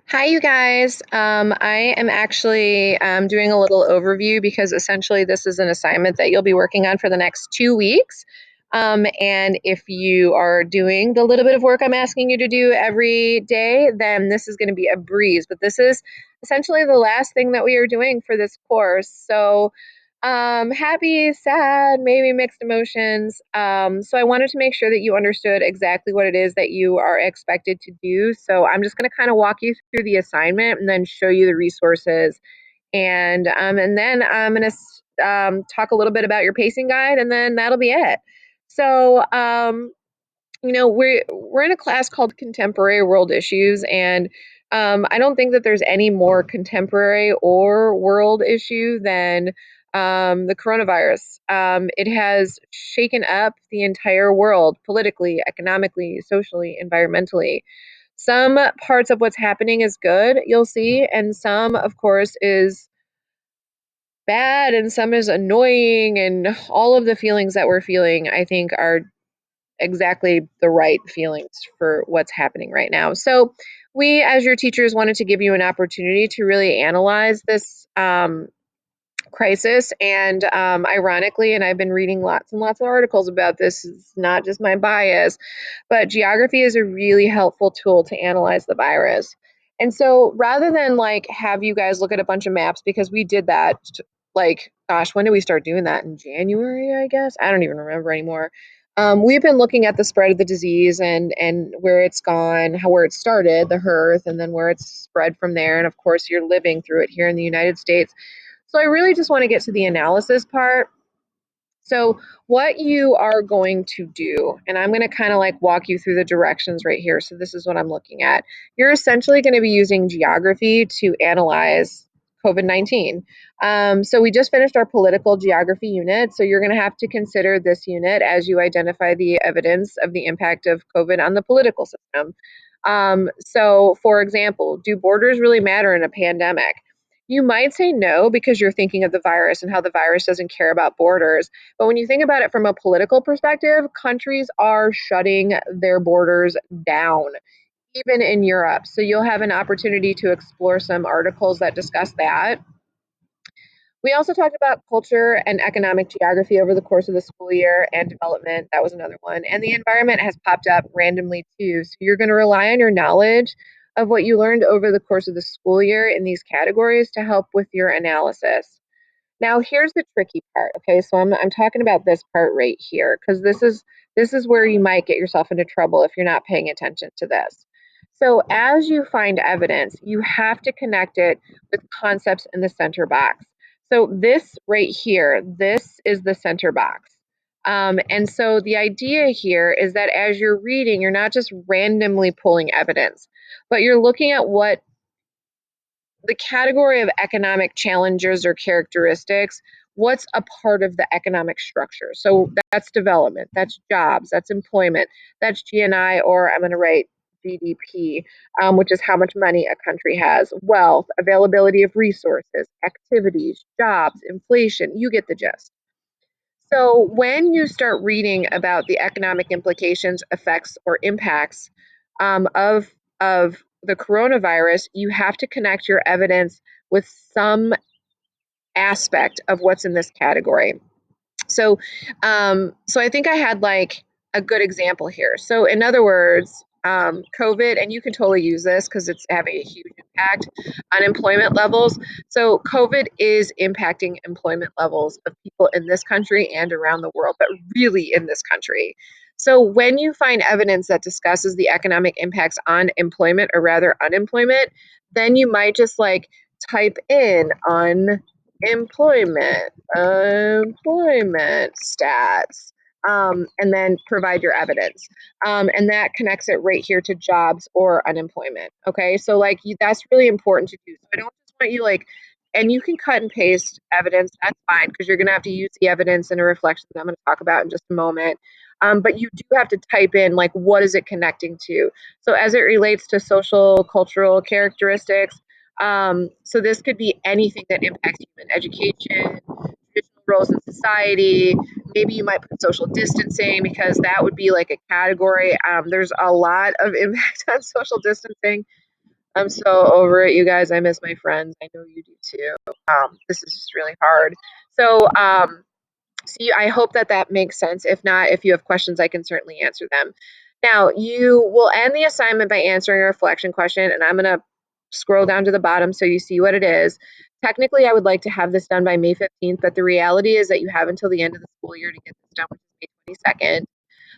Hi, you guys. I am actually doing a little overview because essentially this is an assignment that you'll be working on for the next 2 weeks. And if you are doing the little bit of work I'm asking you to do every day, then this is going to be a breeze. But this is essentially the last thing that we are doing for this course. So happy, sad, maybe mixed emotions. So I wanted to make sure that you understood exactly what it is that you are expected to do. So I'm just going to kind of walk you through the assignment and then show you the resources. And then I'm going to talk a little bit about your pacing guide, and then that'll be it. So we're in a class called Contemporary World Issues, and I don't think that there's any more contemporary or world issue than the coronavirus. It has shaken up the entire world politically, economically, socially, environmentally. Some parts of what's happening is good, you'll see, and some, of course, is bad, and some is annoying, and all of the feelings that we're feeling, I think, are exactly the right feelings for what's happening right now. So, we, as your teachers, wanted to give you an opportunity to really analyze this crisis. And ironically, and I've been reading lots and lots of articles about this, it's not just my bias, but geography is a really helpful tool to analyze the virus. And so rather than like have you guys look at a bunch of maps, because we did that, like, gosh, when did we start doing that? In January, I guess? I don't even remember anymore. We've been looking at the spread of the disease and where it's gone, where it started, the hearth, and then where it's spread from there. And of course, you're living through it here in the United States. So I really just want to get to the analysis part. So what you are going to do, and I'm going to kind of like walk you through the directions right here. So this is what I'm looking at. You're essentially going to be using geography to analyze COVID-19. So we just finished our political geography unit. So you're going to have to consider this unit as you identify the evidence of the impact of COVID on the political system. So for example, do borders really matter in a pandemic? You might say no because you're thinking of the virus and how the virus doesn't care about borders. But when you think about it from a political perspective, countries are shutting their borders down, even in Europe. So you'll have an opportunity to explore some articles that discuss that. We also talked about culture and economic geography over the course of the school year, and development. That was another one. And the environment has popped up randomly too. So you're going to rely on your knowledge of what you learned over the course of the school year in these categories to help with your analysis. Now, here's the tricky part. Okay, so I'm talking about this part right here because this is where you might get yourself into trouble if you're not paying attention to this. So, as you find evidence, you have to connect it with concepts in the center box. So, this right here, this is the center box. And so, the idea here is that as you're reading, you're not just randomly pulling evidence, but you're looking at what the category of economic challenges or characteristics, what's a part of the economic structure? So that's development, that's jobs, that's employment, that's GNI, or I'm going to write GDP, which is how much money a country has, wealth, availability of resources, activities, jobs, inflation. You get the gist. So when you start reading about the economic implications, effects, or impacts of the coronavirus, you have to connect your evidence with some aspect of what's in this category. So, so I think I had like a good example here. So, in other words, COVID, and you can totally use this because it's having a huge impact on employment levels. So, COVID is impacting employment levels of people in this country and around the world, but really in this country. So, when you find evidence that discusses the economic impacts on employment, or rather unemployment, then you might just like type in employment, employment stats, and then provide your evidence. And that connects it right here to jobs or unemployment. Okay, so like that's really important to do. So I don't just want you like, and you can cut and paste evidence. That's fine because you're going to have to use the evidence in a reflection that I'm going to talk about in just a moment. But you do have to type in like what is it connecting to. So as it relates to social, cultural characteristics, so this could be anything that impacts human education, traditional roles in society. Maybe you might put social distancing because that would be like a category. There's a lot of impact on social distancing. I'm so over it, you guys. I miss my friends. I know you do too. This is just really hard. So, see, I hope that that makes sense. If not, if you have questions, I can certainly answer them. Now, you will end the assignment by answering a reflection question, and I'm going to scroll down to the bottom so you see what it is. Technically, I would like to have this done by May 15th, but the reality is that you have until the end of the school year to get this done, which is May 22nd.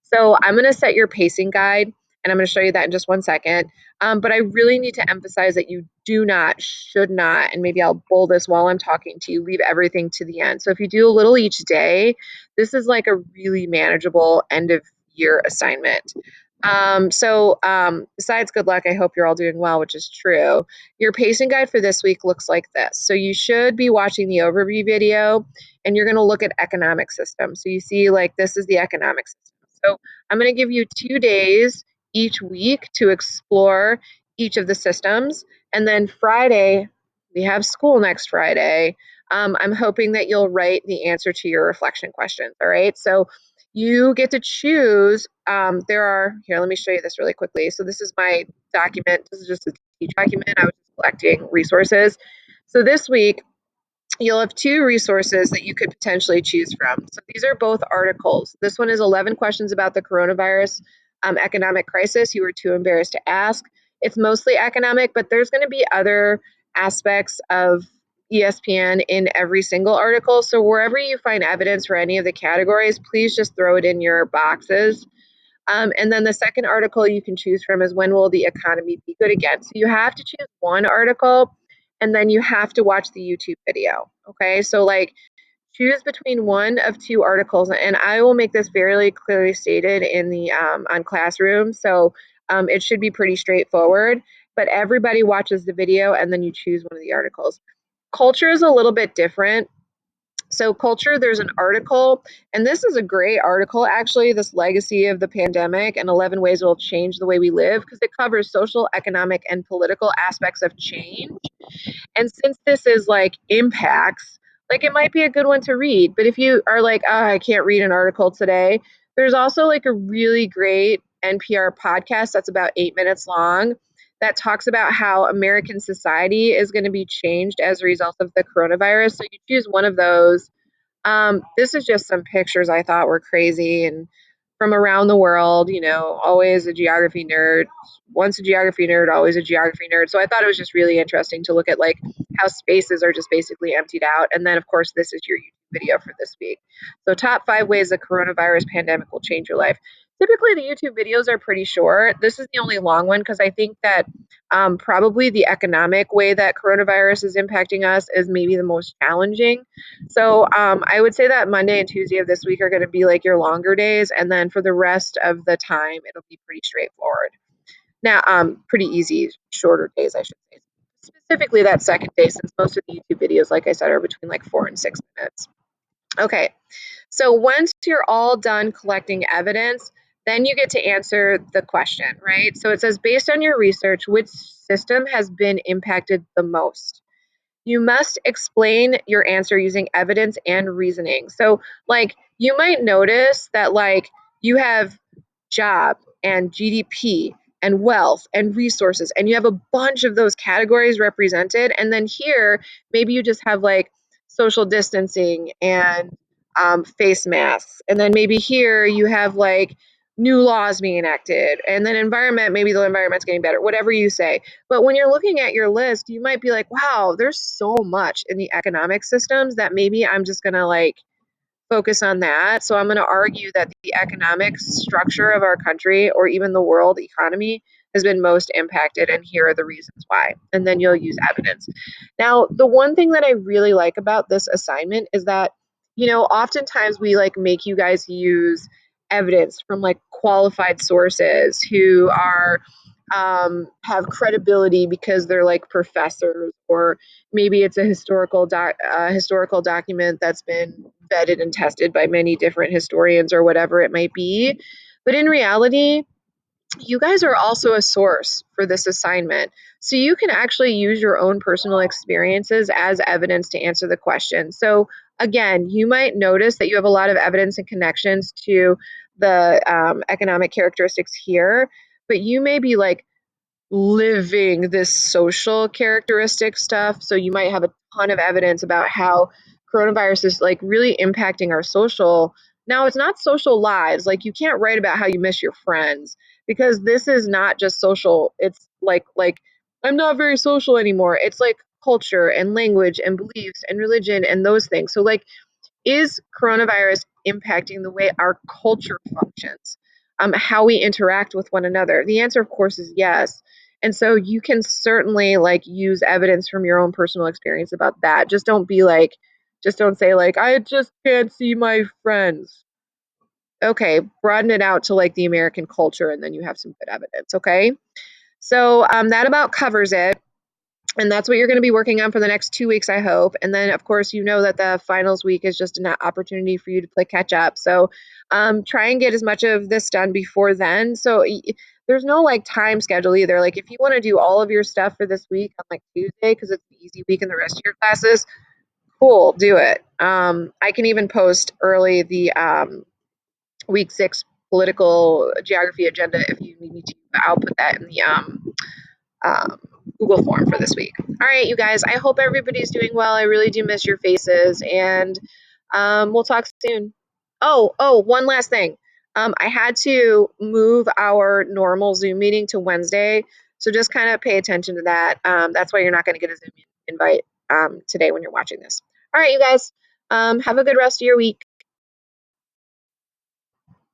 So I'm going to set your pacing guide, and I'm going to show you that in just one second. But I really need to emphasize that you do not, should not, and maybe I'll bold this while I'm talking to you, leave everything to the end. So if you do a little each day, this is like a really manageable end of year assignment. Besides good luck, I hope you're all doing well, which is true. Your pacing guide for this week looks like this. So you should be watching the overview video, and you're going to look at economic systems. So you see, like, this is the economic system. So I'm going to give you 2 days each week to explore each of the systems. And then Friday, we have school next Friday. I'm hoping that you'll write the answer to your reflection questions. All right. So you get to choose. Here, let me show you this really quickly. So this is my document. This is just a teach document. I was just collecting resources. So this week, you'll have 2 resources that you could potentially choose from. So these are both articles. This one is 11 questions about the coronavirus economic crisis you were too embarrassed to ask. It's mostly economic, but there's going to be other aspects of ESPN in every single article. So wherever you find evidence for any of the categories, please just throw it in your boxes. And then the second article you can choose from is when will the economy be good again? So you have to choose one article and then you have to watch the YouTube video. Okay. So, like, choose between one of 2 articles, and I will make this very clearly stated in the on Classroom. So it should be pretty straightforward, but everybody watches the video and then you choose one of the articles. Culture is a little bit different. So culture, there's an article, and this is a great article, actually, this legacy of the pandemic and 11 ways it will change the way we live, because it covers social, economic, and political aspects of change. And since this is like impacts, like, it might be a good one to read. But if you are like, oh, I can't read an article today, there's also like a really great NPR podcast that's about 8 minutes long that talks about how American society is going to be changed as a result of the coronavirus. So you choose one of those. This is just some pictures I thought were crazy and from around the world, always a geography nerd. Once a geography nerd, always a geography nerd. So I thought it was just really interesting to look at, like, how spaces are just basically emptied out. And then, of course, this is your YouTube video for this week. So top 5 ways the coronavirus pandemic will change your life. Typically, the YouTube videos are pretty short. This is the only long one because I think that probably the economic way that coronavirus is impacting us is maybe the most challenging. So I would say that Monday and Tuesday of this week are going to be like your longer days, and then for the rest of the time, it'll be pretty straightforward. Now, pretty easy, shorter days, I should say. Specifically that second day, since most of the YouTube videos, like I said, are between like 4 and 6 minutes. Okay, so once you're all done collecting evidence, then you get to answer the question, right? So it says, based on your research, which system has been impacted the most? You must explain your answer using evidence and reasoning. So, like, you might notice that, like, you have job and GDP and wealth and resources, and you have a bunch of those categories represented. And then here, maybe you just have like social distancing and face masks. And then maybe here you have like new laws being enacted. And then environment, maybe the environment's getting better, whatever you say. But when you're looking at your list, you might be like, wow, there's so much in the economic systems that maybe I'm just going to like focus on that. So I'm going to argue that the economic structure of our country or even the world economy has been most impacted, and here are the reasons why. And then you'll use evidence. Now, the one thing that I really like about this assignment is that, oftentimes we like make you guys use evidence from like qualified sources who are have credibility because they're like professors, or maybe it's a historical document that's been vetted and tested by many different historians or whatever it might be. But in reality, you guys are also a source for this assignment. So you can actually use your own personal experiences as evidence to answer the question. So again, you might notice that you have a lot of evidence and connections to the economic characteristics here, but you may be like living this social characteristic stuff. So you might have a ton of evidence about how coronavirus is like really impacting our social. Now, it's not social lives. Like you can't write about how you miss your friends because this is not just social. It's like I'm not very social anymore. It's like culture and language and beliefs and religion and those things. So like is coronavirus impacting the way our culture functions, how we interact with one another? The answer, of course, is yes. And so you can certainly like use evidence from your own personal experience about that. Just don't say like, I just can't see my friends. Okay, broaden it out to like the American culture, and then you have some good evidence. Okay, so that about covers it. And that's what you're going to be working on for the next 2 weeks, I hope. And then, of course, you know that the finals week is just an opportunity for you to play catch up. So try and get as much of this done before then. So there's no like time schedule either. Like if you want to do all of your stuff for this week on like Tuesday, because it's the easy week in the rest of your classes, cool, do it. I can even post early the week 6 political geography agenda if you need me to. I'll put that in the um, Google form for this week. All right, you guys, I hope everybody's doing well. I really do miss your faces, and we'll talk soon. Oh, one last thing. I had to move our normal Zoom meeting to Wednesday, so just kind of pay attention to that. That's why you're not going to get a Zoom invite today when you're watching this. All right, you guys, have a good rest of your week.